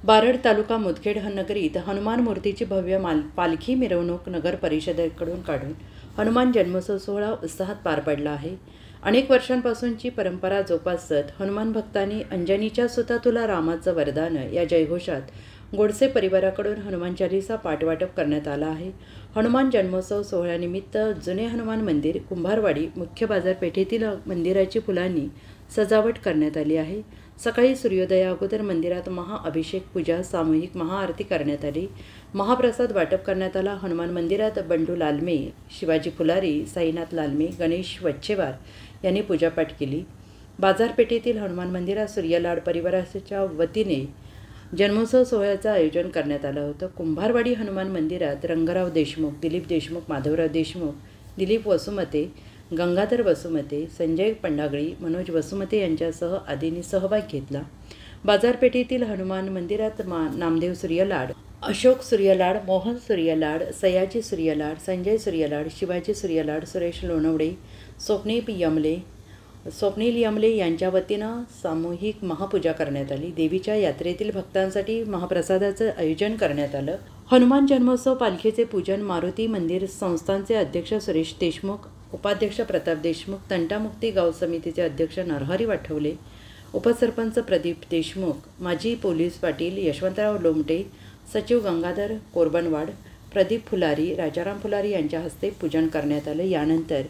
बारड तालुका मुदखेड नगरीत हनुमान मूर्तीची भव्य पालखी मिरवणूक नगर परिषदेकडून काढून हनुमान जन्मोत्सव सोहळा उत्साहात पार पडला आहे। अनेक वर्षांपासूनची परंपरा जोपासत हनुमान भक्तांनी अंजनीच्या सुता तुला रामाचं वरदान या जयघोषात गोडसे परिवाराकडून हनुमान चालीसा पाठवाटप करण्यात आला आहे। हनुमान जन्मोत्सव सोहळ्यानिमित्त जुने हनुमान मंदिर कुंभारवाडी मुख्य बाजारपेठेतील मंदिराची फुलांनी सजावट करण्यात आली आहे। सकाळी सूर्योदया अगोदर मंदिरात महाअभिषेक पूजा सामूहिक महाआरती करण्यात आली। महाप्रसाद वाटप करण्यात आला। हनुमान मंदिरात बंडू लालमे, शिवाजी फुलारी, साईनाथ लालमे, गणेश वच्छेवार यांनी पूजापाठ केली। बाजारपेठेतील हनुमान मंदिरात सूर्यलाड परिवाराच्या वतीने जन्मोत्सव सोहळ्याचं आयोजन करण्यात आलं होतं। कुंभारवाडी हनुमान मंदिरात रंगराव देशमुख, दिलीप देशमुख, माधवराव देशमुख, दिलीप वसुमते, गंगाधर वसुमते, संजय पंडागळी, मनोज वसुमते यांच्यासह आदींनी सहभाग घेतला। बाजारपेठेतील हनुमान मंदिरात नामदेव सूर्यलाड, अशोक सूर्यलाड, मोहन सूर्यलाड, सयाजी सूर्यलाड, संजय सूर्यलाड, शिवाजी सूर्यलाड, सुरेश लोणवडे, स्वप्नील यमले यांच्या वतीनं सामूहिक महापूजा करण्यात आली। देवीच्या यात्रेतील भक्तांसाठी महाप्रसादाचं आयोजन करण्यात आलं। हनुमान जन्मोत्सव पालखीचे पूजन मारुती मंदिर संस्थानचे अध्यक्ष सुरेश देशमुख, उपाध्यक्ष प्रताप देशमुख, तंटामुक्ती गाव समितीचे अध्यक्ष नरहरी वाठवले, उपसरपंच प्रदीप देशमुख, माजी पोलीस पाटील यशवंतराव लोमटे, सचिव गंगाधर कोरबनवाड, प्रदीप फुलारी, राजाराम फुलारी यांच्या हस्ते पूजन करण्यात आले। यानंतर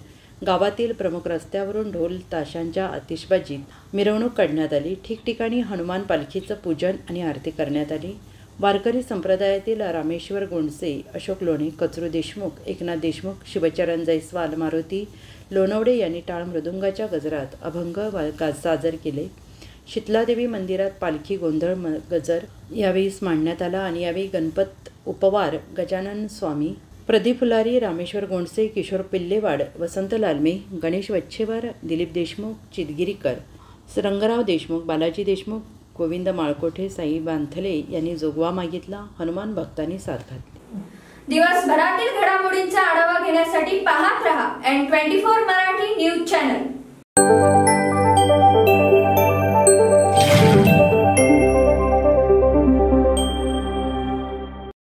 गावातील प्रमुख रस्त्यावरून ढोल ताशांच्या आतिषबाजीत मिरवणूक काढण्यात आली। ठिकठिकाणी हनुमान पालखीचं पूजन आणि आरती करण्यात आली। वारकरी संप्रदायातील रामेश्वर गोंडसे, अशोक लोणे, कचरू देशमुख, एकनाथ देशमुख, शिवचरण जयस्वाल, मारुती लोणवडे यांनी टाळ मृदुंगाच्या गजरात अभंग सादर केले। शीतलादेवी मंदिरात पालखी गोंधळ गजर यावेळी मांडण्यात आला आणि यावेळी गणपत उपवार, गजानन स्वामी, प्रदीप फुलारी, रामेश्वर गोंडसे, किशोर पिल्लेवाड, वसंत लालमे, गणेश वच्छेवार, दिलीप देशमुख, चितगिरीकर, रंगराव देशमुख, बालाजी देशमुख, गोविंद माळकोठे, साई बांथले यांनी जोगवा मागितला। हनुमान भक्तांनी साथ घातली। दिवसभरातील घडामोडींचा आढावा घेण्यासाठी पाहत रहा N24 मराठी न्यूज चॅनल।